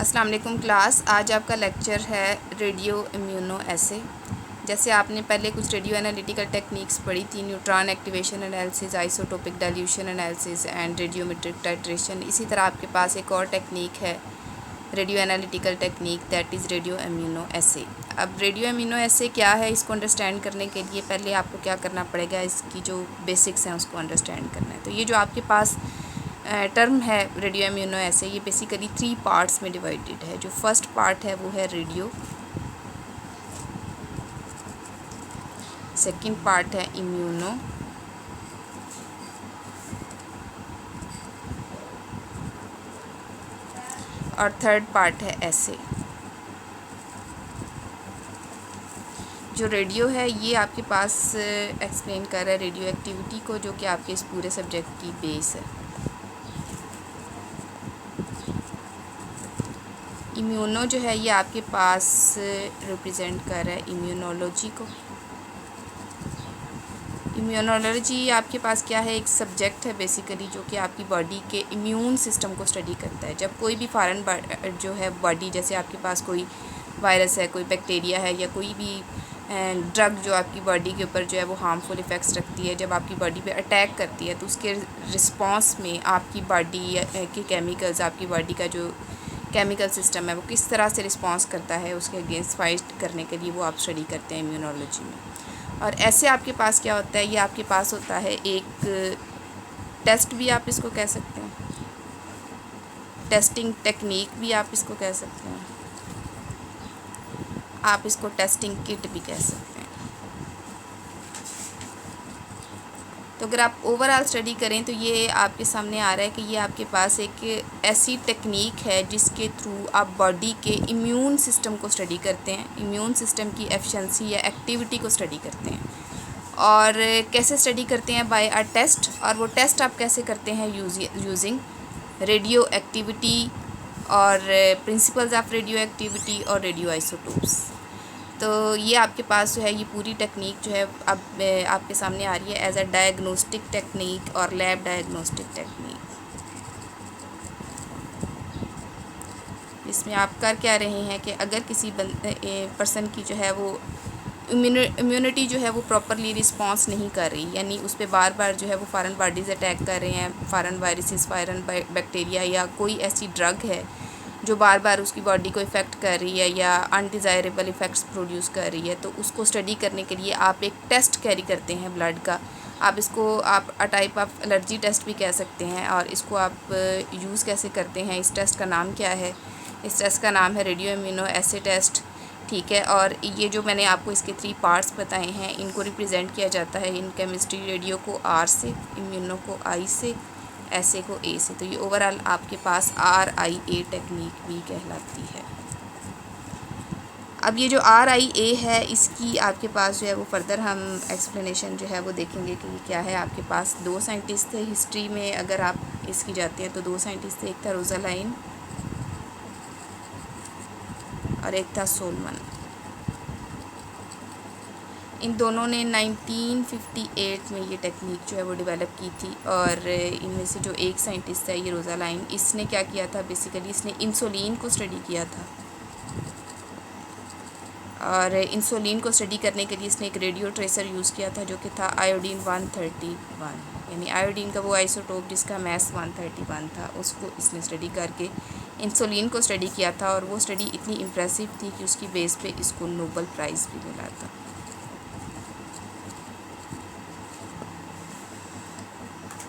अस्सलाम वालेकुम क्लास। आज आपका लेक्चर है रेडियो इम्यूनो एसे। जैसे आपने पहले कुछ रेडियो एनालिटिकल टेक्निक्स पढ़ी थी, neutron activation analysis, isotopic dilution analysis and radiometric titration. इसी तरह आपके पास एक और टेक्निक है radio analytical technique, that is radio immuno assay. अब रेडियो इम्यूनो एसे क्या है, इसको अंडरस्टैंड करने के लिए पहले आपको क्या करना पड़ेगा, इसकी जो बेसिक्स हैं उसको अंडरस्टैंड करना है। तो ये जो आपके पास टर्म है रेडियो इम्यूनो एसे, ये बेसिकली 3 पार्ट्स में डिवाइडेड है। जो फर्स्ट पार्ट है वो है रेडियो, सेकंड पार्ट है इम्यूनो, और थर्ड पार्ट है एसे। जो रेडियो है ये आपके पास एक्सप्लेन कर रहा है रेडियो एक्टिविटी को, जो कि आपके इस पूरे सब्जेक्ट की बेस है। इम्यूनो जो है ये आपके पास रिप्रेजेंट कर रहा है इम्यूनोलॉजी को। इम्यूनोलॉजी आपके पास क्या है, एक सब्जेक्ट है बेसिकली जो कि आपकी बॉडी के इम्यून सिस्टम को स्टडी करता है। जब कोई भी फॉरेन जो है बॉडी, जैसे आपके पास कोई वायरस है, कोई बैक्टीरिया है, या कोई भी ड्रग जो आपकी बॉडी के ऊपर जो है वो हार्मफुल इफ़ेक्ट्स रखती है, जब आपकी बॉडी पे अटैक करती है तो उसके रिस्पॉन्स में आपकी बॉडी के केमिकल्स, आपकी बॉडी का जो केमिकल सिस्टम है वो किस तरह से रिस्पॉन्स करता है, उसके अगेंस्ट फाइट करने के लिए वो आप स्टडी करते हैं इम्यूनोलॉजी में। और ऐसे आपके पास क्या होता है, ये आपके पास होता है एक टेस्ट भी आप इसको कह सकते हैं, टेस्टिंग टेक्निक भी आप इसको कह सकते हैं, आप इसको टेस्टिंग किट भी कह सकते हैं। तो अगर आप ओवरऑल स्टडी करें तो ये आपके सामने आ रहा है कि ये आपके पास एक ऐसी टेक्निक है जिसके थ्रू आप बॉडी के इम्यून सिस्टम को स्टडी करते हैं, इम्यून सिस्टम की एफिशिएंसी या एक्टिविटी को स्टडी करते हैं। और कैसे स्टडी करते हैं, बाय अ टेस्ट। और वो टेस्ट आप कैसे करते हैं, यूजिंग रेडियो एक्टिविटी और प्रिंसिपल्स ऑफ रेडियो एक्टिविटी और रेडियो आइसोटोप्स। तो ये आपके पास जो है ये पूरी टेक्निक जो है अब आपके सामने आ रही है एज अ डायग्नोस्टिक टेक्निक और लैब डायग्नोस्टिक टेक्निक। इसमें आप कर क्या रहे हैं कि अगर किसी पर्सन की जो है वो इम्यूनिटी जो है वो प्रॉपरली रिस्पॉन्स नहीं कर रही, यानी उस पर बार बार जो है वो फॉरेन बॉडीज़ अटैक कर रहे हैं, फॉरेन वायरसेस, फॉरेन बैक्टीरिया, या कोई ऐसी ड्रग है जो बार बार उसकी बॉडी को इफ़ेक्ट कर रही है या अनडिज़ायरेबल इफ़ेक्ट्स प्रोड्यूस कर रही है, तो उसको स्टडी करने के लिए आप एक टेस्ट कैरी करते हैं ब्लड का। आप इसको आप a type of allergy test भी कह सकते हैं। और इसको आप यूज़ कैसे करते हैं, इस टेस्ट का नाम क्या है, इस टेस्ट का नाम है रेडियो इम्यूनो एसे टेस्ट, ठीक है। और ये जो मैंने आपको इसके 3 पार्ट्स बताए हैं, इनको रिप्रेजेंट किया जाता है इन केमिस्ट्री, रेडियो को आर से, इम्यूनो को आई से, ऐसे को ए से। तो ये ओवरऑल आपके पास RIA टेक्निक भी कहलाती है। अब ये जो RIA है, इसकी आपके पास जो है वो फर्दर हम एक्सप्लेनेशन जो है वो देखेंगे कि ये क्या है। आपके पास 2 साइंटिस्ट थे हिस्ट्री में, अगर आप इसकी जाते हैं तो 2 साइंटिस्ट थे, एक था रोज़ालाइन और एक था सोलमन। इन दोनों ने 1958 में ये टेक्निक जो है वो डेवलप की थी। और इनमें से जो एक साइंटिस्ट है ये रोज़ालाइन, इसने क्या किया था, बेसिकली इसने इंसुलिन को स्टडी किया था। और इंसुलिन को स्टडी करने के लिए इसने एक रेडियो ट्रेसर यूज़ किया था जो कि था आयोडीन 131, यानी आयोडीन का वो आइसोटोप जिसका मैस 131 था, उसको इसने स्टडी करके इंसुलिन को स्टडी किया था। और वो स्टडी इतनी इम्प्रेसिव थी कि उसकी बेस पे इसको नोबेल प्राइज़ भी मिला था।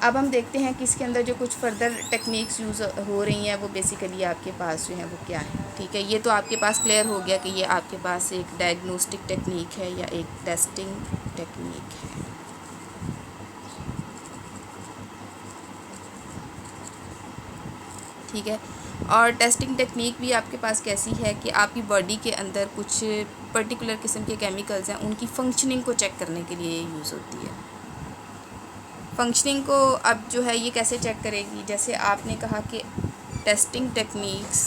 अब हम देखते हैं कि इसके अंदर जो कुछ फर्दर टेक्निक्स यूज़ हो रही हैं वो बेसिकली आपके पास जो है वो क्या है, ठीक है। ये तो आपके पास क्लियर हो गया कि ये आपके पास एक डायग्नोस्टिक टेक्निक है या एक टेस्टिंग टेक्निक है। ठीक है। और टेस्टिंग टेक्निक भी आपके पास कैसी है कि आपकी बॉडी के अंदर कुछ पर्टिकुलर किस्म के केमिकल्स हैं, उनकी फंक्शनिंग को चेक करने के लिए यूज़ होती है। फंक्शनिंग को अब जो है ये कैसे चेक करेगी, जैसे आपने कहा कि टेस्टिंग टेक्निक्स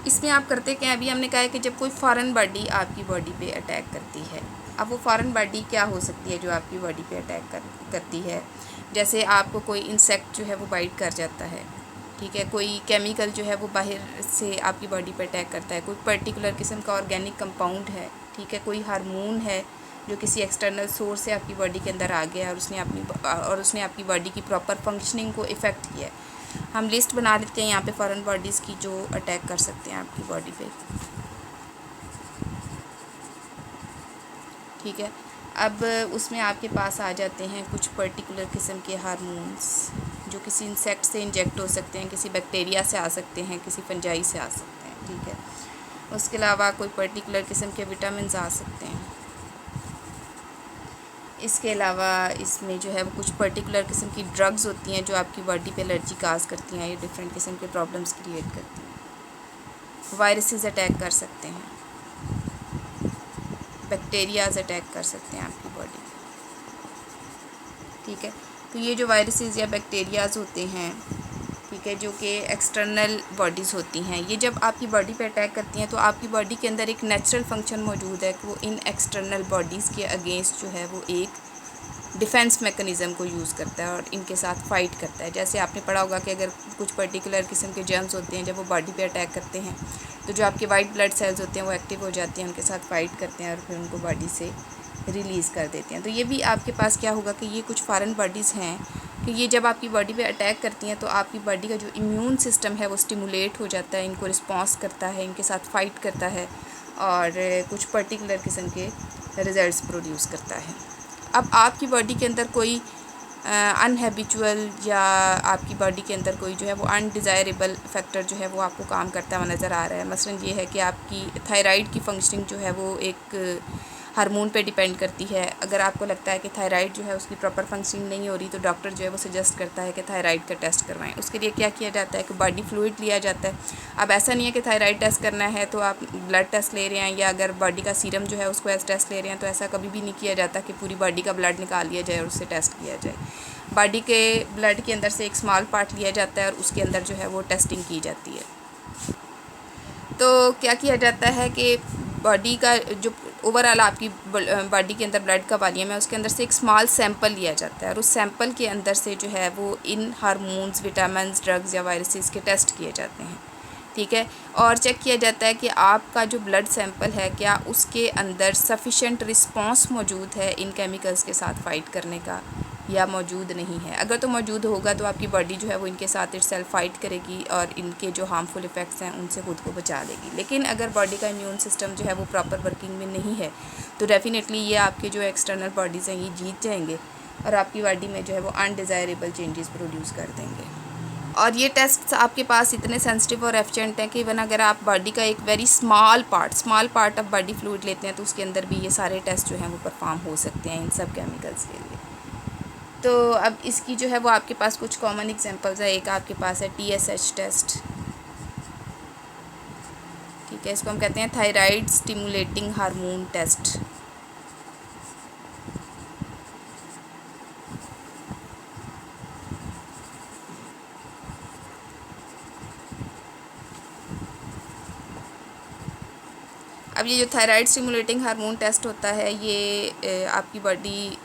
इस इसमें आप करते क्या हैं, अभी हमने कहा है कि जब कोई फॉरेन बॉडी आपकी बॉडी पे अटैक करती है, अब वो फॉरेन बॉडी क्या हो सकती है जो आपकी बॉडी पे अटैक करती है। जैसे आपको कोई इंसेक्ट जो है वो बाइट कर जाता है, ठीक है, कोई केमिकल जो है वो बाहर से आपकी बॉडी पे अटैक करता है, कोई पर्टिकुलर किस्म का ऑर्गेनिक कंपाउंड है, ठीक है, कोई हार्मोन है जो किसी एक्सटर्नल सोर्स से आपकी बॉडी के अंदर आ गया और उसने आपकी बॉडी की प्रॉपर फंक्शनिंग को इफ़ेक्ट किया है। हम लिस्ट बना लेते हैं यहाँ पे फॉरेन बॉडीज़ की जो अटैक कर सकते हैं आपकी बॉडी पे, ठीक है। अब उसमें आपके पास आ जाते हैं कुछ पर्टिकुलर किस्म के हार्मोन्स जो किसी इंसेक्ट से इंजेक्ट हो सकते हैं, किसी बैक्टीरिया से आ सकते हैं, किसी फंजाई से आ सकते हैं, ठीक है। उसके अलावा कोई पर्टिकुलर किस्म के विटामिन्स आ सकते हैं। इसके अलावा इसमें जो है वो कुछ पर्टिकुलर किस्म की ड्रग्स होती हैं जो आपकी बॉडी पे एलर्जी काज करती हैं, ये डिफरेंट किस्म के प्रॉब्लम्स क्रिएट करती हैं। वायरसेस अटैक कर सकते हैं, बैक्टीरियाज अटैक कर सकते हैं आपकी बॉडी पे, ठीक है। तो ये जो वायरसेस या बैक्टीरियाज होते हैं, ठीक है, जो कि एक्सटर्नल बॉडीज़ होती हैं, ये जब आपकी बॉडी पे अटैक करती हैं तो आपकी बॉडी के अंदर एक नेचुरल फंक्शन मौजूद है कि वो इन एक्सटर्नल बॉडीज़ के अगेंस्ट जो है वो एक डिफेंस मैकेनिज़्म को यूज़ करता है और इनके साथ फ़ाइट करता है। जैसे आपने पढ़ा होगा कि अगर कुछ पर्टिकुलर किस्म के जर्म्स होते हैं, जब वो बॉडी पे अटैक करते हैं तो जो आपके वाइट ब्लड सेल्स होते हैं वो एक्टिव हो जाते हैं, उनके साथ फ़ाइट करते हैं और फिर उनको बॉडी से रिलीज़ कर देते हैं। तो ये भी आपके पास क्या होगा कि ये कुछ फॉरेन बॉडीज़ हैं कि ये जब आपकी बॉडी पे अटैक करती हैं तो आपकी बॉडी का जो इम्यून सिस्टम है वो स्टिमुलेट हो जाता है, इनको रिस्पॉन्स करता है, इनके साथ फ़ाइट करता है और कुछ पर्टिकुलर किस्म के रिज़ल्ट्स प्रोड्यूस करता है। अब आपकी बॉडी के अंदर कोई अनहैबिचुअल या आपकी बॉडी के अंदर कोई जो है वो अनडिज़ायरेबल फैक्टर जो है वो आपको काम करता हुआ नज़र आ रहा है। मसलन ये है कि आपकी थायराइड की फंक्शनिंग जो है वो एक हार्मोन पे डिपेंड करती है। अगर आपको लगता है कि थायराइड जो है उसकी प्रॉपर फंक्शनिंग नहीं हो रही तो डॉक्टर जो है वो सजेस्ट करता है कि थायराइड का टेस्ट करवाएं। उसके लिए क्या किया जाता है कि बॉडी फ्लूइड लिया जाता है। अब ऐसा नहीं है कि थायराइड टेस्ट करना है तो आप ब्लड टेस्ट ले रहे हैं या अगर बॉडी का सीरम जो है उसको एज टेस्ट ले रहे हैं, तो ऐसा कभी भी नहीं किया जाता कि पूरी बॉडी का ब्लड निकाल लिया जाए और उससे टेस्ट किया जाए। बॉडी के ब्लड के अंदर से एक स्मॉल पार्ट लिया जाता है और उसके अंदर जो है वो टेस्टिंग की जाती है। तो क्या किया जाता है कि बॉडी का जो ओवरऑल आपकी बॉडी के अंदर ब्लड का वॉल्यूम है उसके अंदर से एक स्मॉल सैंपल लिया जाता है और उस सैंपल के अंदर से जो है वो इन हार्मोन्स, विटामिन्स, ड्रग्स या वायरसेस के टेस्ट किए जाते हैं, ठीक है। और चेक किया जाता है कि आपका जो ब्लड सैंपल है क्या उसके अंदर सफिशेंट रिस्पॉन्स मौजूद है इन केमिकल्स के साथ फ़ाइट करने का या मौजूद नहीं है। अगर तो मौजूद होगा तो आपकी बॉडी जो है वो इनके साथ इटसेल्फ फाइट करेगी और इनके जो हार्मफुल इफ़ेक्ट्स हैं उनसे खुद को बचा लेगी। लेकिन अगर बॉडी का इम्यून सिस्टम जो है वो प्रॉपर वर्किंग में नहीं है तो डेफिनेटली ये आपके जो एक्सटर्नल बॉडीज़ हैं ये जीत जाएंगे और आपकी बॉडी में जो है वो अनडिज़ायरेबल चेंजेस प्रोड्यूस कर देंगे। और ये टेस्ट आपके पास इतने सेंसिटिव और एफिशिएंट हैं कि इवन अगर आप बॉडी का एक very small part of body fluid लेते हैं तो उसके अंदर भी ये सारे टेस्ट जो हैं वो परफॉर्म हो सकते हैं इन सब केमिकल्स के लिए। तो अब इसकी जो है वो आपके पास कुछ कॉमन एग्जांपल्स है। एक आपके पास है TSH टेस्ट, ठीक है, इसको हम कहते हैं थायराइड स्टिमुलेटिंग हार्मोन टेस्ट। अब ये जो थायराइड स्टिमुलेटिंग हार्मोन टेस्ट होता है ये आपकी बॉडी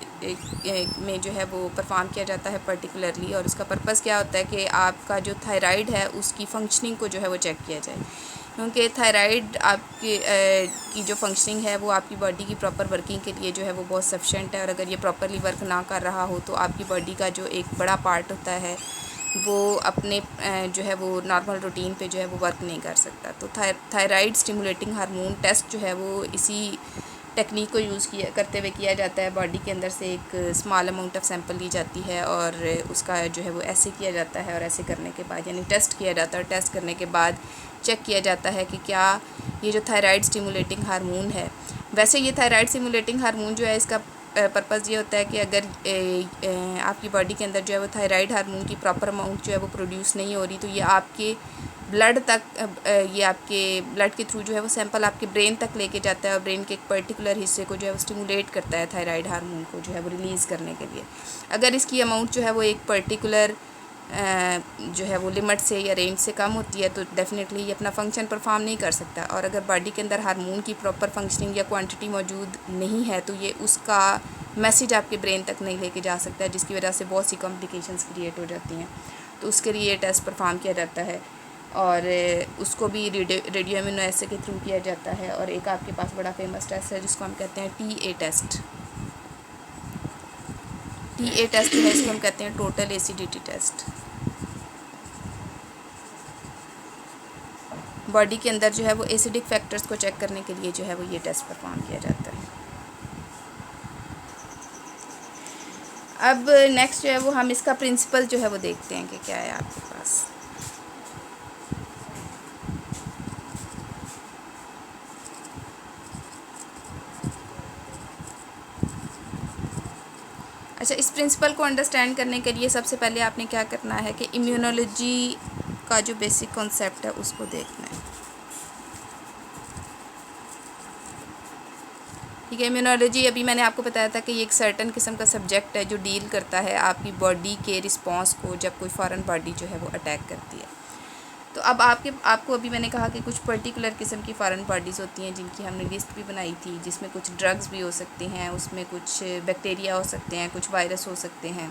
में जो है वो परफॉर्म किया जाता है पर्टिकुलरली, और इसका पर्पस क्या होता है कि आपका जो थायराइड है उसकी फंक्शनिंग को जो है वो चेक किया जाए, क्योंकि थायराइड आपके की जो फंक्शनिंग है वो आपकी बॉडी की प्रॉपर वर्किंग के लिए जो है वो बहुत सफिशेंट है, और अगर ये प्रॉपरली वर्क ना कर रहा हो तो आपकी बॉडी का जो एक बड़ा पार्ट होता है वो अपने जो है वो नॉर्मल रूटीन पे जो है वो वर्क नहीं कर सकता। तो थायराइड स्टिमुलेटिंग हार्मोन टेस्ट जो है वो इसी टेक्निक को यूज़ करते हुए किया जाता है। बॉडी के अंदर से एक स्मॉल अमाउंट ऑफ सैंपल ली जाती है और उसका जो है वो ऐसे किया जाता है, और ऐसे करने के बाद यानी टेस्ट किया जाता है, और टेस्ट करने के बाद चेक किया जाता है कि क्या ये जो थायराइड स्टिमुलेटिंग हार्मोन है, वैसे ये थायराइड स्टिमुलेटिंग हार्मोन जो है इसका पर्पज़ ये होता है कि अगर आपकी बॉडी के अंदर जो है वो थायराइड हार्मोन की प्रॉपर अमाउंट जो है वो प्रोड्यूस नहीं हो रही तो ये आपके ब्लड तक ये आपके ब्लड के थ्रू जो है वो सैंपल आपके ब्रेन तक लेके जाता है, और ब्रेन के एक पर्टिकुलर हिस्से को जो है वो स्टिमुलेट करता है थायराइड हार्मोन को जो है वो रिलीज़ करने के लिए। अगर इसकी अमाउंट जो है वो एक पर्टिकुलर जो है वो लिमिट से या रेंज से कम होती है तो डेफ़िनेटली ये अपना फंक्शन परफॉर्म नहीं कर सकता। और अगर बॉडी के अंदर हार्मोन की प्रॉपर फंक्शनिंग या क्वांटिटी मौजूद नहीं है तो ये उसका मैसेज आपके ब्रेन तक नहीं लेके जा सकता है, जिसकी वजह से बहुत सी कॉम्प्लिकेशंस क्रिएट हो जाती हैं। तो उसके लिए ये टेस्ट परफॉर्म किया जाता है और उसको भी रेडियो इम्यूनो एसे के थ्रू किया जाता है। और एक आपके पास बड़ा फेमस टेस्ट है जिसको हम कहते हैं TA टेस्ट। TA टेस्ट जो है इसको हम कहते हैं टोटल एसिडिटी टेस्ट। बॉडी के अंदर जो है वो एसिडिक फैक्टर्स को चेक करने के लिए जो है वो ये टेस्ट परफॉर्म किया जाता है। अब नेक्स्ट जो है वो हम इसका प्रिंसिपल जो है वो देखते हैं कि क्या है आपके पास। अच्छा, इस प्रिंसिपल को अंडरस्टैंड करने के लिए सबसे पहले आपने क्या करना है कि इम्यूनोलॉजी का जो बेसिक कॉन्सेप्ट है उसको देखना है। ठीक है, इम्यूनोलॉजी अभी मैंने आपको बताया था कि ये एक सर्टन किस्म का सब्जेक्ट है जो डील करता है आपकी बॉडी के रिस्पांस को जब कोई फॉरेन बॉडी जो है वो अटैक करती है। तो अब आपको अभी मैंने कहा कि कुछ पर्टिकुलर किस्म की फॉरेन बॉडीज़ होती हैं जिनकी हमने लिस्ट भी बनाई थी, जिसमें कुछ ड्रग्स भी हो सकते हैं, उसमें कुछ बैक्टीरिया हो सकते हैं, कुछ वायरस हो सकते हैं,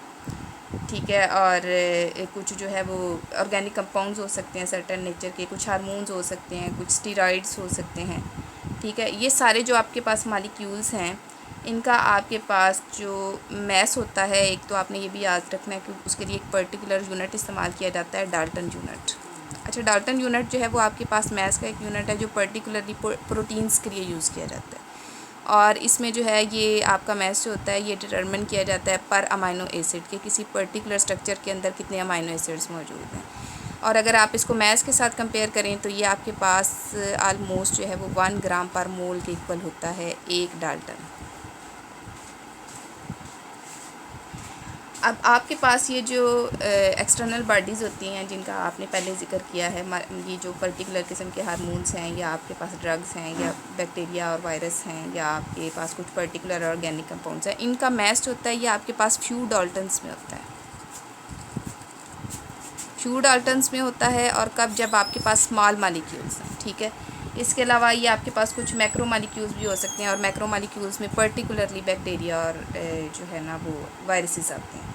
ठीक है, और कुछ जो है वो ऑर्गेनिक कंपाउंड्स हो सकते हैं सर्टेन नेचर के, कुछ हार्मोन्स हो सकते हैं, कुछ स्टीरॉइड्स हो सकते हैं। ठीक है, ये सारे जो आपके पास मॉलिक्यूल्स हैं इनका आपके पास जो मैस होता है, एक तो आपने ये भी याद रखना है कि उसके लिए एक पर्टिकुलर यूनिट इस्तेमाल किया जाता है, डाल्टन यूनिट। अच्छा, डाल्टन यूनिट जो है वो आपके पास मैस का एक यूनिट है जो पर्टिकुलरली प्रोटीन्स के लिए यूज़ किया जाता है। और इसमें जो है ये आपका मैस जो होता है ये डिटरमिन किया जाता है पर अमाइनो एसिड के, किसी पर्टिकुलर स्ट्रक्चर के अंदर कितने अमाइनो एसिड्स मौजूद हैं। और अगर आप इसको मैस के साथ कंपेयर करें तो ये आपके पास आलमोस्ट जो है वो 1 ग्राम पर मोल के इक्वल होता है एक डाल्टन। अब आपके पास ये जो एक्सटर्नल बॉडीज़ होती हैं जिनका आपने पहले जिक्र किया है, ये जो पर्टिकुलर किस्म के हार्मोन्स हैं या आपके पास ड्रग्स हैं या बैक्टीरिया और वायरस हैं या आपके पास कुछ पर्टिकुलर ऑर्गेनिक कंपाउंड्स हैं, इनका मैच होता है ये आपके पास फ्यू डाल्टन्स में होता है। फ्यू डाल्टन्स में होता है और कब, जब आपके पास स्मॉल मॉलिक्यूल्स हैं। ठीक है, इसके अलावा ये आपके पास कुछ मैक्रो मॉलिक्यूल्स भी हो सकते हैं और मैक्रो मॉलिक्यूल्स में पर्टिकुलरली बैक्टीरिया और जो है ना वो वायरसेस आते हैं।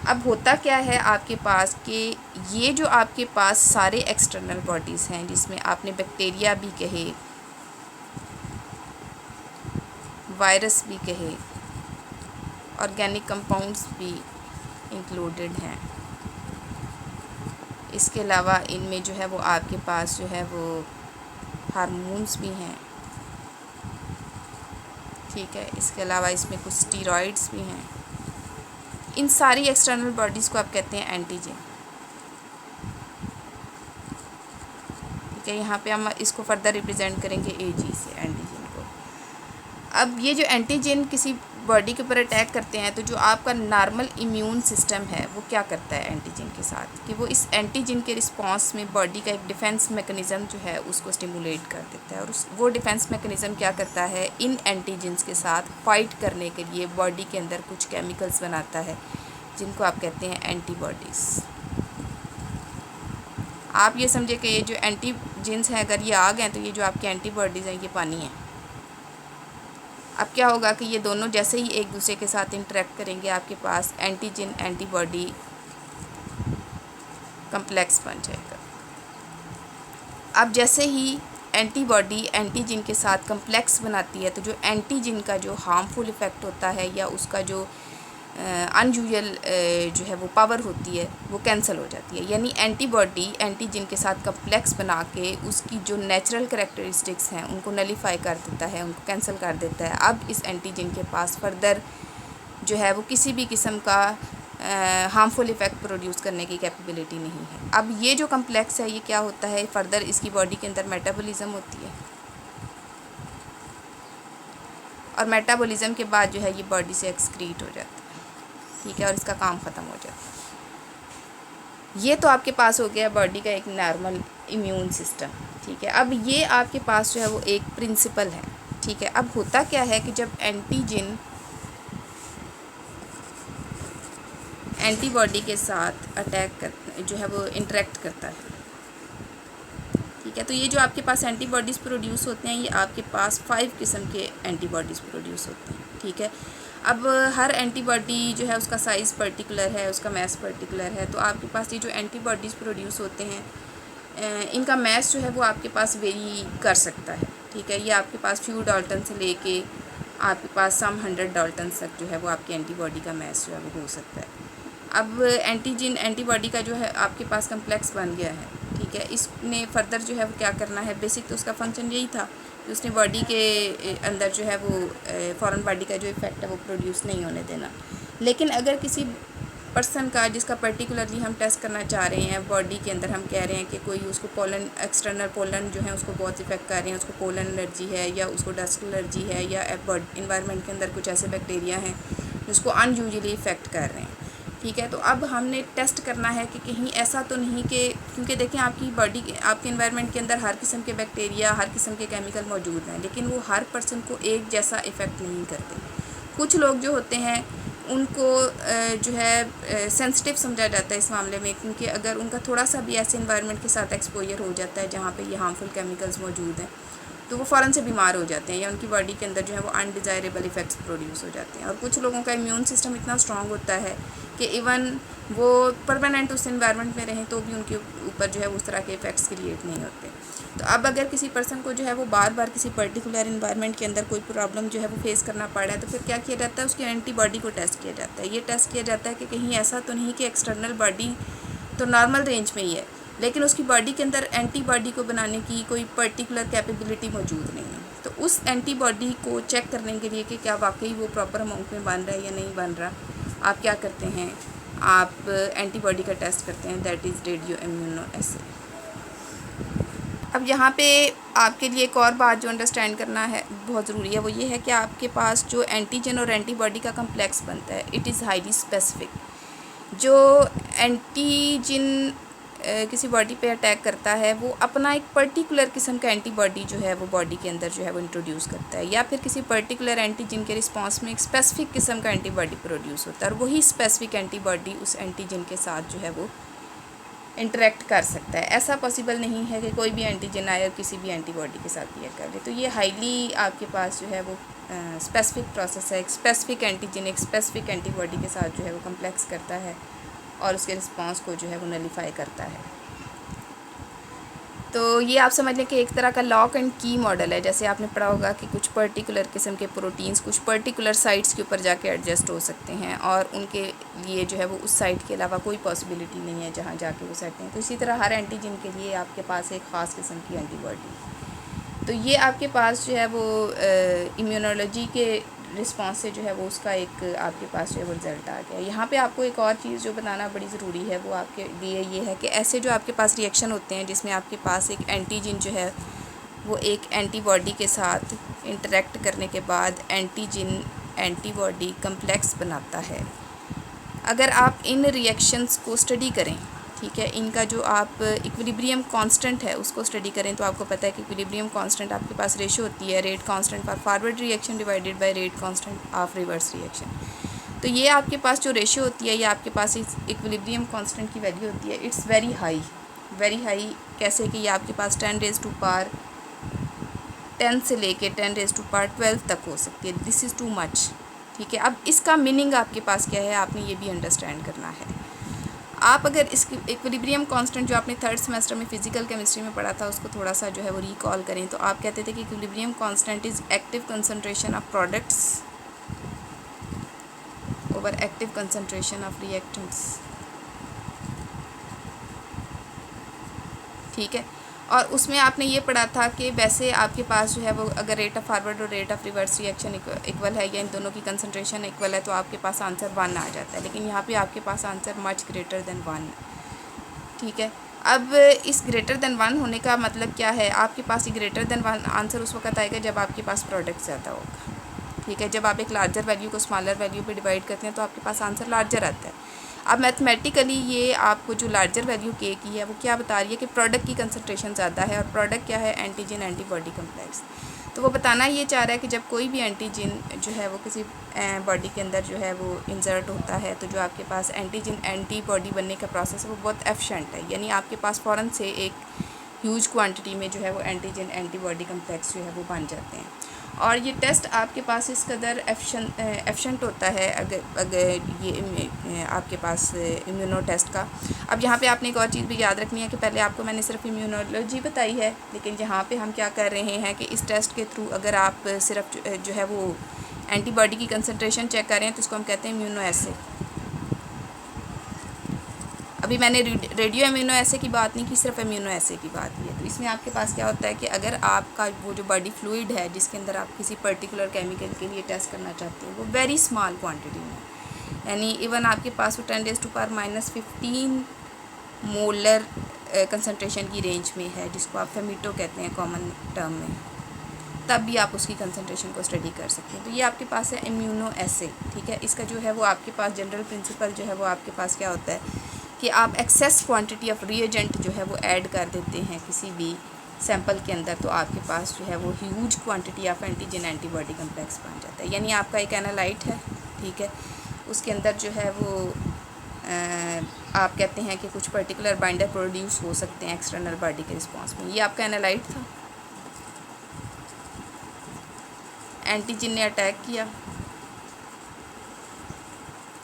अब होता क्या है आपके पास कि ये जो आपके पास सारे एक्सटर्नल बॉडीज़ हैं जिसमें आपने बैक्टीरिया भी कहे, वायरस भी कहे, ऑर्गेनिक कंपाउंड्स भी इंक्लूडेड हैं, इसके अलावा इनमें जो है वो आपके पास जो है वो हार्मोन्स भी हैं। ठीक है, इसके अलावा इसमें कुछ स्टीरॉइड्स भी हैं। इन सारी एक्सटर्नल बॉडीज़ को आप कहते हैं एंटीजन। ठीक है, यहाँ पे हम इसको फर्दर रिप्रेजेंट करेंगे AG से, एंटीजन को। अब ये जो एंटीजन किसी बॉडी के ऊपर अटैक करते हैं तो जो आपका नॉर्मल इम्यून सिस्टम है वो क्या करता है एंटीजन के साथ कि वो इस एंटीजन के रिस्पांस में बॉडी का एक डिफेंस मैकेनिज़्म जो है उसको स्टिमुलेट कर देता है। और वो डिफेंस मैकेनिज़्म क्या करता है, इन एंटीजन्स के साथ फाइट करने के लिए बॉडी के अंदर कुछ केमिकल्स बनाता है जिनको आप कहते हैं एंटीबॉडीज़। आप ये समझे कि ये जो एंटीजन्स हैं अगर ये आ गए तो ये जो आपके एंटीबॉडीज़ हैं ये पानी है। अब क्या होगा कि ये दोनों जैसे ही एक दूसरे के साथ इंटरेक्ट करेंगे आपके पास एंटीजन एंटीबॉडी कम्प्लेक्स बन जाएगा। अब जैसे ही एंटीबॉडी एंटीजन के साथ कम्प्लेक्स बनाती है तो जो एंटीजन का जो हार्मफुल इफ़ेक्ट होता है या उसका जो अनयूजुअल जो है वो पावर होती है वो कैंसिल हो जाती है। यानी एंटीबॉडी एंटीजन के साथ कम्प्लेक्स बना के उसकी जो नेचुरल करैक्टरिस्टिक्स हैं उनको नलीफाई कर देता है, उनको कैंसिल कर देता है। अब इस एंटीजन के पास फर्दर जो है वो किसी भी किस्म का हार्मफुल इफ़ेक्ट प्रोड्यूस करने की कैपेबिलिटी नहीं है। अब ये जो कम्प्लेक्स है ये क्या होता है, फर्दर इसकी बॉडी के अंदर मेटाबॉलिज्म होती है और मेटाबॉलिज्म के बाद जो है ये बॉडी से एक्सक्रीट हो जाता है। ठीक है, और इसका काम ख़त्म हो जाता है। ये तो आपके पास हो गया बॉडी का एक नॉर्मल इम्यून सिस्टम। ठीक है, अब ये आपके पास जो है वो एक प्रिंसिपल है। ठीक है, अब होता क्या है कि जब एंटीबॉडी के साथ अटैक कर जो है वो इंटरेक्ट करता है। ठीक है, तो ये जो आपके पास एंटीबॉडीज़ प्रोड्यूस होते हैं, ये आपके पास 5 किस्म के एंटीबॉडीज़ प्रोड्यूस होते हैं। ठीक है, अब हर एंटीबॉडी जो है उसका साइज़ पर्टिकुलर है, उसका मैस पर्टिकुलर है। तो आपके पास ये जो एंटीबॉडीज़ प्रोड्यूस होते हैं, इनका मैस जो है वो आपके पास वेरी कर सकता है। ठीक है, ये आपके पास फ्यू डाल्टन से लेके आपके पास सम 100 डाल्टन तक जो है वो आपकी एंटीबॉडी का मैस जो है वो हो सकता है। अब एंटीबॉडी का जो है आपके पास कम्प्लेक्स बन गया है। ठीक है, इसने फर्दर जो है वो क्या करना है, बेसिक तो उसका फंक्शन यही था कि उसने बॉडी के अंदर जो है वो फॉरेन बॉडी का जो इफ़ेक्ट है वो प्रोड्यूस नहीं होने देना। लेकिन अगर किसी पर्सन का जिसका पर्टिकुलरली हम टेस्ट करना चाह रहे हैं, बॉडी के अंदर हम कह रहे हैं कि कोई उसको पोलन, एक्सटर्नल पोलन जो है उसको बहुत इफेक्ट कर रहे हैं, उसको पोलन एलर्जी है या उसको डस्ट एलर्जी है या इन्वायरमेंट के अंदर कुछ ऐसे बैक्टीरिया हैं जिसको अनयूजुअली इफ़ेक्ट कर रहे हैं। ठीक है, तो अब हमने टेस्ट करना है कि कहीं ऐसा तो नहीं कि, क्योंकि देखें आपकी बॉडी, आपके इन्वायरमेंट के अंदर हर किस्म के बैक्टीरिया, हर किस्म के केमिकल मौजूद हैं, लेकिन वो हर पर्सन को एक जैसा इफ़ेक्ट नहीं करते। कुछ लोग जो होते हैं उनको जो है सेंसिटिव समझा जाता है इस मामले में, क्योंकि अगर उनका थोड़ा सा भी ऐसे इन्वायरमेंट के साथ एक्सपोजर हो जाता है जहाँ पे ये हार्मफुल केमिकल्स मौजूद हैं, तो वो फ़ौरन से बीमार हो जाते हैं या उनकी बॉडी के अंदर जो है वो अनडिज़ायरेबल इफ़ेक्ट्स प्रोड्यूस हो जाते हैं। और कुछ लोगों का इम्यून सिस्टम इतना स्ट्रॉन्ग होता है कि इवन वो परमानेंट उस इन्वायरमेंट में रहें तो भी उनके ऊपर जो है उस तरह के इफ़ेक्ट्स क्रिएट नहीं होते। तो अब अगर किसी पर्सन को जो है वो बार बार किसी पर्टिकुलर इन्वायरमेंट के अंदर कोई प्रॉब्लम जो है वो फेस करना पड़ रहा है, तो फिर क्या किया जाता है, उसकी एंटीबॉडी को टेस्ट किया जाता है। ये टेस्ट किया जाता है कि कहीं ऐसा तो नहीं कि एक्सटर्नल बॉडी तो नॉर्मल रेंज में ही है, लेकिन उसकी बॉडी के अंदर एंटीबॉडी को बनाने की कोई पर्टिकुलर कैपेबिलिटी मौजूद नहीं है। तो उस एंटीबॉडी को चेक करने के लिए कि क्या वाकई वो प्रॉपर अमाउंट में बन रहा है या नहीं बन रहा, आप क्या करते हैं, आप एंटीबॉडी का टेस्ट करते हैं, दैट इज़ रेडियो इम्यूनोएस्से। अब यहाँ पे आपके लिए एक और बात जो अंडरस्टैंड करना है बहुत ज़रूरी है, वो ये है कि आपके पास जो एंटीजन और एंटीबॉडी का कम्प्लेक्स बनता है, इट इज़ हाईली स्पेसिफिक। जो एंटीजन किसी बॉडी पे अटैक करता है, वो अपना एक पर्टिकुलर किस्म का एंटीबॉडी जो है वो बॉडी के अंदर जो है वो इंट्रोड्यूस करता है, या फिर किसी पर्टिकुलर एंटीजन के रिस्पांस में एक स्पेसिफिक किस्म का एंटीबॉडी प्रोड्यूस होता है, और वही स्पेसिफिक एंटीबॉडी उस एंटीजन के साथ जो है वो इंटरेक्ट कर सकता है। ऐसा पॉसिबल नहीं है कि कोई भी एंटीजन आए और किसी भी एंटीबॉडी के साथ रिएक्ट कर ले। तो ये हाईली आपके पास जो है वो स्पेसिफिक प्रोसेस है। एक स्पेसिफिक एंटीजन एक स्पेसिफिक एंटीबॉडी के साथ जो है वो कम्प्लेक्स करता है और उसके रिस्पांस को जो है वो नलीफाई करता है। तो ये आप समझ लें कि एक तरह का लॉक एंड की मॉडल है। जैसे आपने पढ़ा होगा कि कुछ पर्टिकुलर किस्म के प्रोटीन्स कुछ पर्टिकुलर साइट्स के ऊपर जाके एडजस्ट हो सकते हैं, और उनके लिए जो है वो उस साइट के अलावा कोई पॉसिबिलिटी नहीं है जहाँ जाके वो सेट हैं। तो इसी तरह हर एंटीजन के लिए आपके पास एक ख़ास किस्म की एंटीबॉडी। तो ये आपके पास जो है वो इम्यूनोलॉजी के रिस्पांस से जो है वो उसका एक आपके पास जो है वो रिज़ल्ट आ गया। यहाँ पे आपको एक और चीज़ जो बताना बड़ी ज़रूरी है वो आपके लिए ये है कि ऐसे जो आपके पास रिएक्शन होते हैं जिसमें आपके पास एक एंटीजन जो है वो एक एंटीबॉडी के साथ इंटरेक्ट करने के बाद एंटीजन एंटीबॉडी कम्प्लेक्स बनाता है। अगर आप इन रिएक्शंस को स्टडी करें, ठीक है, इनका जो आप इक्विलिब्रियम कांस्टेंट है उसको स्टडी करें, तो आपको पता है कि इक्विलिब्रियम कांस्टेंट आपके पास रेशो होती है rate constant for forward reaction divided by rate constant of reverse reaction. तो ये आपके पास जो रेशो होती है, ये आपके पास इस इक्विलिब्रियम कांस्टेंट की वैल्यू होती है, इट्स वेरी हाई। कैसे कि ये आपके पास 10 से लेके 10⁻12 तक हो सकती है। This is too much. ठीक है, अब इसका मीनिंग आपके पास क्या है, आपने ये भी अंडरस्टैंड करना है। आप अगर इस इक्विलिब्रियम कांस्टेंट जो आपने 3rd सेमेस्टर में फिजिकल केमिस्ट्री में पढ़ा था उसको थोड़ा सा जो है वो रिकॉल करें, तो आप कहते थे कि equilibrium constant is active concentration of products over active concentration of reactants. ठीक है, और उसमें आपने ये पढ़ा था कि वैसे आपके पास जो है वो अगर रेट ऑफ फॉरवर्ड और rate of reverse reaction equal है या इन दोनों की कंसंट्रेशन इक्वल है तो आपके पास आंसर 1 आ जाता है, लेकिन यहाँ पे आपके पास आंसर मच ग्रेटर देन 1। ठीक है, अब इस ग्रेटर देन 1 होने का मतलब क्या है, आपके पास ये ग्रेटर देन 1 आंसर उस वक्त आएगा जब आपके पास प्रोडक्ट ज़्यादा होगा। ठीक है, जब आप एक लार्जर वैल्यू को स्मॉलर वैल्यू पे डिवाइड करते हैं तो आपके पास आंसर लार्जर आता है। अब मैथमेटिकली ये आपको जो लार्जर वैल्यू के की है वो क्या बता रही है कि प्रोडक्ट की कंसंट्रेशन ज़्यादा है, और प्रोडक्ट क्या है, एंटीजन एंटीबॉडी कम्प्लेक्स। तो वो बताना ये चाह रहा है कि जब कोई भी एंटीजन जो है वो किसी बॉडी के अंदर जो है वो इंसर्ट होता है, तो जो आपके पास एंटीजन एंटीबॉडी बनने का प्रोसेस है वो बहुत एफिशिएंट है, यानी आपके पास फ़ौरन से एक ह्यूज क्वांटिटी में जो है वो एंटीजन एंटीबॉडी कम्प्लेक्स जो है वो बन जाते हैं। और ये टेस्ट आपके पास इस कदर एफिशिएंट होता है अगर ये आपके पास इम्यूनो टेस्ट का। अब यहाँ पे आपने एक और चीज़ भी याद रखनी है कि पहले आपको मैंने सिर्फ इम्यूनोलॉजी बताई है, लेकिन यहाँ पे हम क्या कर रहे हैं कि इस टेस्ट के थ्रू अगर आप सिर्फ जो है वो एंटीबॉडी की कंसनट्रेशन चेक कर रहे हैं तो इसको हम कहते हैं इम्यूनो एसे। अभी मैंने रेडियो इम्यूनो एसे की बात नहीं की, सिर्फ इम्यूनो एसे की बात की है। तो इसमें आपके पास क्या होता है कि अगर आपका वो जो बॉडी फ्लूइड है जिसके अंदर आप किसी पर्टिकुलर केमिकल के लिए टेस्ट करना चाहते हैं वो वेरी स्मॉल क्वांटिटी में, यानी इवन आपके पास वो 10⁻⁻15 मोलर कंसनट्रेशन की रेंज में है, जिसको आप फेमिटो कहते हैं कॉमन टर्म में, तब भी आप उसकी कंसनट्रेशन को स्टडी कर सकते हैं। तो ये आपके पास है इम्यूनो एसे, ठीक है। इसका जो है वो आपके पास जनरल प्रिंसिपल जो है वो आपके पास क्या होता है कि आप एक्सेस क्वांटिटी ऑफ रिएजेंट जो है वो ऐड कर देते हैं किसी भी सैंपल के अंदर, तो आपके पास जो है वो huge quantity of antigen antibody complex बन जाता है। यानी आपका एक एनालाइट है, ठीक है, उसके अंदर जो है वो आप कहते हैं कि कुछ पर्टिकुलर बाइंडर प्रोड्यूस हो सकते हैं एक्सटर्नल बॉडी के रिस्पॉन्स में। ये आपका एनालाइट था, एंटीजन ने अटैक किया,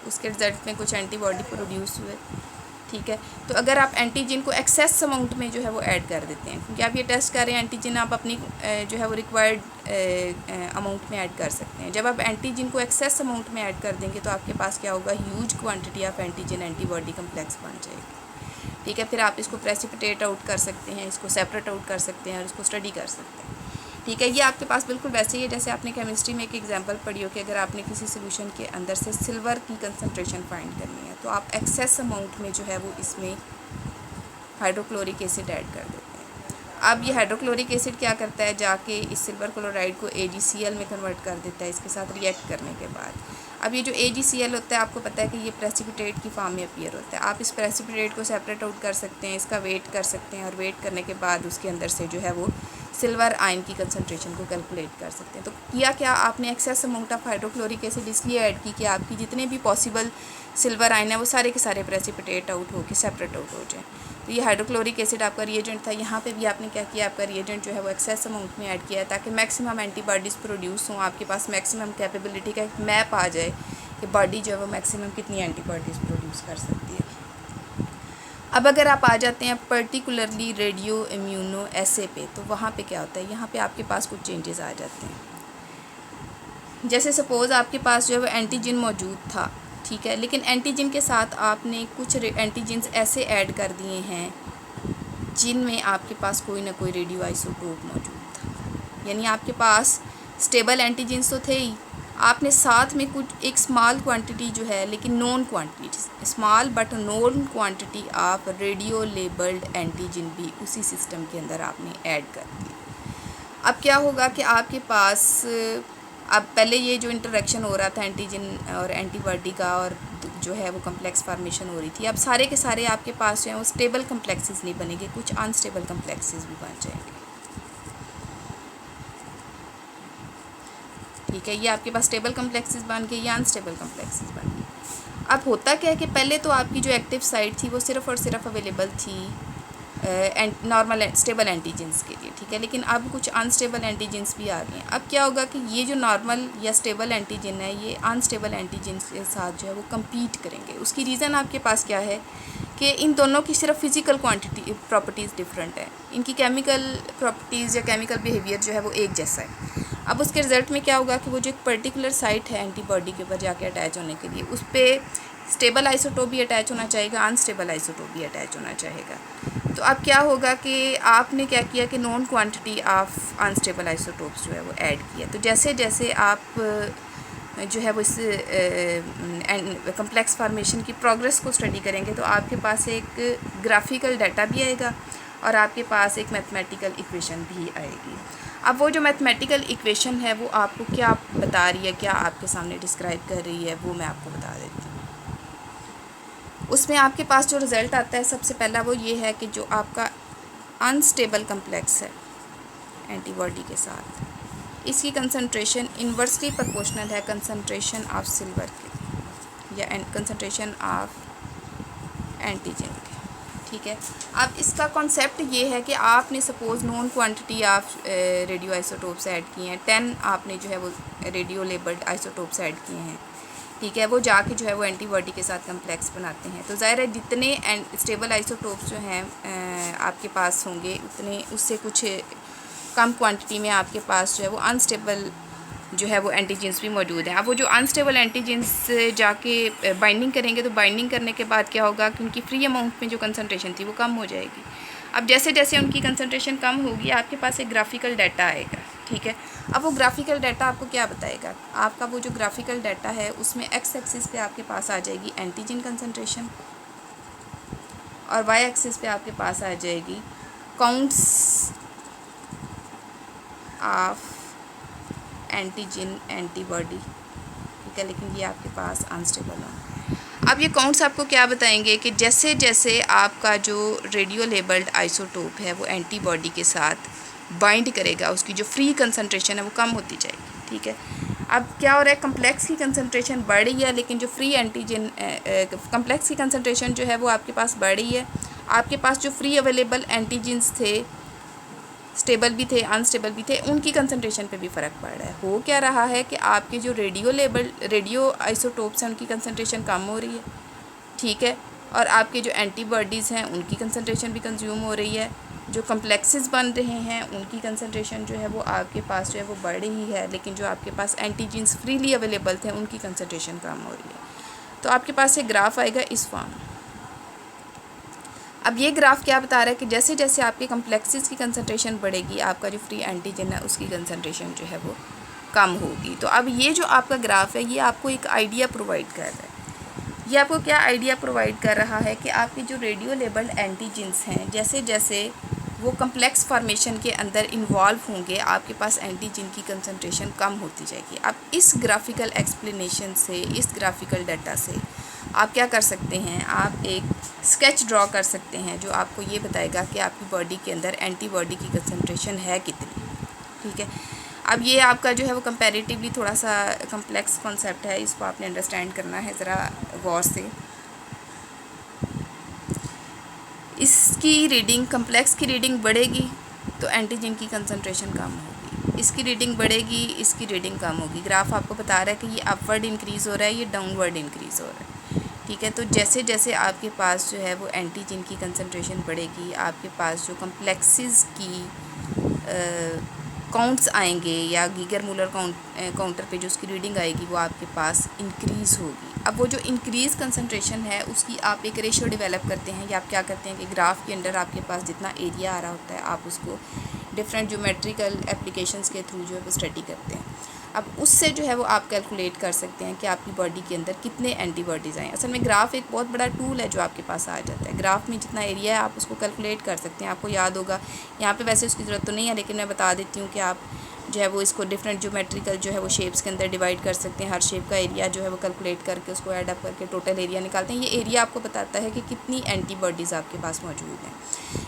उसके रिजल्ट में कुछ एंटीबॉडी प्रोड्यूस हुए, ठीक है। तो अगर आप एंटीजन को एक्सेस अमाउंट में जो है वो ऐड कर देते हैं, क्योंकि आप ये टेस्ट कर रहे हैं एंटीजन आप अपनी जो है वो रिक्वायर्ड अमाउंट में ऐड कर सकते हैं। जब आप एंटीजन को एक्सेस अमाउंट में ऐड कर देंगे तो आपके पास क्या होगा, huge quantity of antigen antibody complex बन जाएगी, ठीक है। फिर आप इसको प्रेसिपिटेट आउट कर सकते हैं, इसको सेपरेट आउट कर सकते हैं और इसको स्टडी कर सकते हैं, ठीक है। ये आपके पास बिल्कुल वैसे ही है जैसे आपने केमिस्ट्री में एक एग्जांपल पढ़ी हो कि अगर आपने किसी सोल्यूशन के अंदर से सिल्वर की कंसंट्रेशन फाइंड करनी है तो आप एक्सेस अमाउंट में जो है वो इसमें हाइड्रोक्लोरिक एसिड ऐड कर देते हैं। अब ये हाइड्रोक्लोरिक एसिड क्या करता है, जाके इस सिल्वर क्लोराइड को AgCl में कन्वर्ट कर देता है इसके साथ रिएक्ट करने के बाद। अब ये जो AgCl होता है आपको पता है कि ये प्रेसिपिटेट की फॉर्म में अपीयर होता है। आप इस प्रेसिपिटेट को सेपरेट आउट कर सकते हैं, इसका वेट कर सकते हैं और वेट करने के बाद उसके अंदर से जो है वो सिल्वर आयन की कंसंट्रेशन को कैलकुलेट कर सकते हैं। तो किया क्या, आपने excess amount of hydrochloric acid इसलिए ऐड की कि आपकी जितने भी पॉसिबल सिल्वर आयन है वो सारे के सारे प्रेसिपिटेट आउट होकर सेपरेट आउट हो जाए। तो ये हाइड्रोक्लोरिक एसिड आपका रिएजेंट था। यहाँ पे भी आपने क्या किया, आपका रिएजेंट जो है वो एक्सेस अमाउंट में ऐड किया है ताकि मैक्सिमम एंटीबॉडीज़ प्रोड्यूस हों, आपके पास मैक्सिमम कैपेबिलिटी का एक मैप आ जाए कि बॉडी जो है वो मैक्सिमम कितनी एंटीबॉडीज़ प्रोड्यूस कर सकती है। अब अगर आप आ जाते हैं पर्टिकुलरली रेडियो इम्यूनो एसे पे, तो वहाँ पे क्या होता है, यहाँ पे आपके पास कुछ चेंजेस आ जाते हैं। जैसे सपोज़ आपके पास जो है वो एंटीजन मौजूद था, ठीक है, लेकिन एंटीजन के साथ आपने कुछ एंटीजन्स ऐसे ऐड कर दिए हैं जिनमें आपके पास कोई ना कोई रेडियो आइसोटोप मौजूद था। यानी आपके पास स्टेबल एंटीजन्स तो थे ही, आपने साथ में कुछ एक स्मॉल क्वांटिटी जो है लेकिन non quantity, small but non quantity of radio labelled antigen भी उसी सिस्टम के अंदर आपने ऐड कर दी। अब क्या होगा कि आपके पास अब पहले ये जो इंटरेक्शन हो रहा था एंटीजन और एंटीबॉडी का और जो है वो कम्प्लेक्स फॉर्मेशन हो रही थी, अब सारे के सारे आपके पास जो है वो स्टेबल कम्प्लेक्सेस नहीं बनेंगे, कुछ अनस्टेबल कम्प्लेक्सेस भी बन जाएंगे, ठीक है। ये आपके पास स्टेबल कम्प्लेक्सेस बन गए या अनस्टेबल कम्प्लेक्सेस बन गए। अब होता क्या है कि पहले तो आपकी जो एक्टिव साइट थी वो सिर्फ़ और सिर्फ अवेलेबल थी नॉर्मल स्टेबल एंटीजन्स के लिए, ठीक है, लेकिन अब कुछ अनस्टेबल एंटीजन्स भी आ गए हैं। अब क्या होगा कि ये जो नॉर्मल या स्टेबल एंटीजन है ये अनस्टेबल एंटीजन्स के साथ जो है वो कम्पीट करेंगे। उसकी रीज़न आपके पास क्या है कि इन दोनों की सिर्फ फिज़िकल क्वांटिटी प्रॉपर्टीज़ डिफरेंट है, इनकी केमिकल प्रॉपर्टीज़ या केमिकल बिहेवियर जो है वो एक जैसा है। अब उसके रिज़ल्ट में क्या होगा कि वो जो एक पर्टिकुलर साइट है एंटीबॉडी के ऊपर जाके अटैच होने के लिए, उस पर स्टेबल आइसोटोप भी अटैच होना चाहेगा, अनस्टेबल आइसोटोप भी अटैच होना चाहेगा। तो अब क्या होगा कि आपने क्या किया कि non quantity of unstable isotopes जो है वो ऐड किया। तो जैसे जैसे आप जो है वो इस कम्प्लेक्स फार्मेशन की प्रोग्रेस को स्टडी करेंगे तो आपके पास एक ग्राफिकल डाटा भी आएगा और आपके पास एक मैथमेटिकल इक्वेशन भी आएगी। अब वो जो मैथमेटिकल इक्वेशन है वो आपको क्या बता रही है, क्या आपके सामने डिस्क्राइब कर रही है, वो मैं आपको बता देती हूँ। उसमें आपके पास जो रिज़ल्ट आता है सबसे पहला वो ये है कि जो आपका अनस्टेबल कम्प्लेक्स है एंटीबॉडी के साथ, इसकी कंसंट्रेशन इन्वर्सली प्रोपोर्शनल है कंसंट्रेशन ऑफ सिल्वर के या कंसंट्रेशन ऑफ एंटीजन के। ठीक है, अब इसका कॉन्सेप्ट ये है कि आपने suppose non quantity of radio isotopes add किए हैं, 10 आपने जो है वो रेडियो लेबल्ड आइसोटोप्स ऐड किए हैं। ठीक है, वो जाके जो है वो एंटीबॉडी के साथ कम्प्लेक्स बनाते हैं। तो ज़ाहिर है जितने स्टेबल आइसोटोप्स जो हैं आपके पास होंगे उतने उससे कुछ कम क्वांटिटी में आपके पास जो है वो अनस्टेबल जो है वो एंटीजेंस भी मौजूद हैं। अब वो जो अनस्टेबल एंटीजेंस जाके बाइंडिंग करेंगे तो बाइंडिंग करने के बाद क्या होगा कि उनकी फ्री अमाउंट में जो कंसंट्रेशन थी वो कम हो जाएगी। अब जैसे जैसे उनकी कंसंट्रेशन कम होगी आपके पास एक ग्राफिकल डाटा आएगा। ठीक है, अब वो ग्राफिकल डाटा आपको क्या बताएगा, आपका वो जो ग्राफिकल डाटा है उसमें एक्स एक्सिस पे आपके पास आ जाएगी एंटीजन कंसंट्रेशन और वाई एक्सिस पे आपके पास आ जाएगी काउंट्स ऑफ एंटीजन एंटीबॉडी। ठीक है, लेकिन ये आपके पास अनस्टेबल हो। अब ये काउंट्स आपको क्या बताएंगे कि जैसे जैसे आपका जो रेडियो लेबल्ड आइसोटोप है वो एंटीबॉडी के साथ बाइंड करेगा उसकी जो फ्री कंसंट्रेशन है वो कम होती जाएगी। ठीक है, अब क्या हो रहा है, कम्प्लेक्स की कंसंट्रेशन बढ़ रही है लेकिन जो फ्री एंटीजन कम्प्लेक्स की कंसंट्रेशन जो है वो आपके पास बढ़ रही है। आपके पास जो फ्री अवेलेबल एंटीजन्स थे, स्टेबल भी थे अनस्टेबल भी थे, उनकी कंसंट्रेशन पे भी फ़र्क पड़ रहा है। हो क्या रहा है कि आपके जो रेडियो आइसोटोप्स हैं उनकी कंसंट्रेशन कम हो रही है। ठीक है, और आपके जो एंटीबॉडीज़ हैं उनकी कंसंट्रेशन भी कंज्यूम हो रही है। जो कम्प्लेक्सेस बन रहे हैं उनकी कंसंट्रेशन जो है वो आपके पास जो है वो बढ़ रही है, लेकिन जो आपके पास एंटीजेंस फ्रीली अवेलेबल थे उनकी कंसंट्रेशन कम हो रही है। तो आपके पास एक ग्राफ आएगा इस फॉर्म। अब ये ग्राफ क्या बता रहा है कि जैसे जैसे आपके कम्प्लेक्सेस की कंसंट्रेशन बढ़ेगी आपका जो फ्री एंटीजन है उसकी कंसंट्रेशन जो है वो कम होगी। तो अब ये जो आपका ग्राफ है ये आपको एक आइडिया प्रोवाइड कर रहा है। ये आपको क्या आइडिया प्रोवाइड कर रहा है कि आपके जो रेडियो लेबल्ड एंटीजन्स हैं जैसे जैसे वो कम्प्लेक्स फॉर्मेशन के अंदर इन्वॉल्व होंगे आपके पास एंटीजन की कंसंट्रेशन कम होती जाएगी। अब इस ग्राफिकल एक्सप्लेनेशन से, इस ग्राफिकल डाटा से आप क्या कर सकते हैं, आप एक स्केच ड्रॉ कर सकते हैं जो आपको ये बताएगा कि आपकी बॉडी के अंदर एंटीबॉडी की कंसंट्रेशन है कितनी। ठीक है, अब ये आपका जो है वो कंपैरेटिवली थोड़ा सा कम्प्लेक्स कॉन्सेप्ट है, इसको आपने अंडरस्टैंड करना है ज़रा गौर से। इसकी रीडिंग, कम्प्लेक्स की रीडिंग बढ़ेगी तो एंटीजन की कंसंट्रेशन कम होगी, इसकी रीडिंग बढ़ेगी, इसकी रीडिंग कम होगी। ग्राफ आपको बता रहा है कि ये अपवर्ड इंक्रीज़ हो रहा है, ये डाउनवर्ड इंक्रीज़ हो रहा है। ठीक है, तो जैसे जैसे आपके पास जो है वो एंटीजन की कंसंट्रेशन बढ़ेगी आपके पास जो कम्प्लेक्सेस की काउंट्स आएंगे या गीगर मूलर काउंटर पे जो उसकी रीडिंग आएगी वो आपके पास इंक्रीज़ होगी। अब वो जो इंक्रीज़ कंसंट्रेशन है उसकी आप एक रेशियो डेवलप करते हैं या आप क्या करते हैं कि ग्राफ के अंदर आपके पास जितना एरिया आ रहा होता है आप उसको डिफरेंट ज्योमेट्रिकल एप्लीकेशंस के थ्रू जो है वो स्टडी करते हैं। अब उससे जो है वो आप कैलकुलेट कर सकते हैं कि आपकी बॉडी के अंदर कितने एंटीबॉडीज़ आए। असल में ग्राफ एक बहुत बड़ा टूल है जो आपके पास आ जाता है। ग्राफ में जितना एरिया है आप उसको कैलकुलेट कर सकते हैं। आपको याद होगा, यहाँ पे वैसे उसकी ज़रूरत तो नहीं है लेकिन मैं बता देती हूँ कि आप जो है वो इसको डिफरेंट ज्योमेट्रिकल जो है वो शेप्स के अंदर डिवाइड कर सकते हैं। हर शेप का एरिया जो है वो कैलकुलेट करके उसको ऐड अप करके टोटल एरिया निकालते हैं। ये एरिया आपको बताता है कि कितनी एंटीबॉडीज़ आपके पास मौजूद हैं।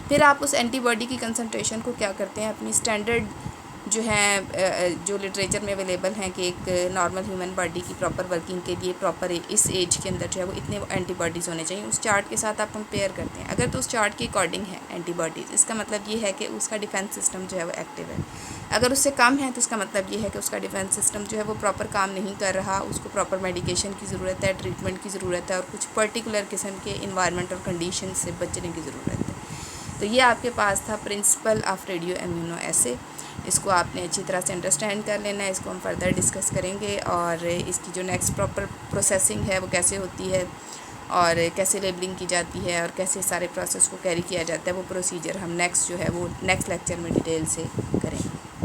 फिर आप उस एंटीबॉडी की कंसंट्रेशन को क्या करते हैं, अपनी स्टैंडर्ड जो है जो लिटरेचर में अवेलेबल हैं कि एक नॉर्मल ह्यूमन बॉडी की प्रॉपर वर्किंग के लिए प्रॉपर इस एज के अंदर जो है वो इतने एंटीबॉडीज़ होने चाहिए, उस चार्ट के साथ आप कंपेयर करते हैं। अगर तो उस चार्ट के अकॉर्डिंग है एंटीबॉडीज़, इसका मतलब ये है कि उसका डिफेंस सिस्टम जो है वो एक्टिव है। अगर उससे कम है तो इसका मतलब ये है कि उसका डिफेंस सिस्टम जो है वो प्रॉपर काम नहीं कर रहा, उसको प्रॉपर मेडिकेशन की ज़रूरत है, ट्रीटमेंट की ज़रूरत है और कुछ पर्टिकुलर किस्म के इन्वायरमेंट और कंडीशन से बचने की ज़रूरत है। तो ये आपके पास था प्रिंसिपल ऑफ रेडियो इम्यूनो एसे। इसको आपने अच्छी तरह से अंडरस्टैंड कर लेना है। इसको हम फर्दर डिस्कस करेंगे और इसकी जो नेक्स्ट प्रॉपर प्रोसेसिंग है वो कैसे होती है और कैसे लेबलिंग की जाती है और कैसे सारे प्रोसेस को कैरी किया जाता है, वो प्रोसीजर हम नेक्स्ट जो है वो नेक्स्ट लेक्चर में डिटेल से करेंगे।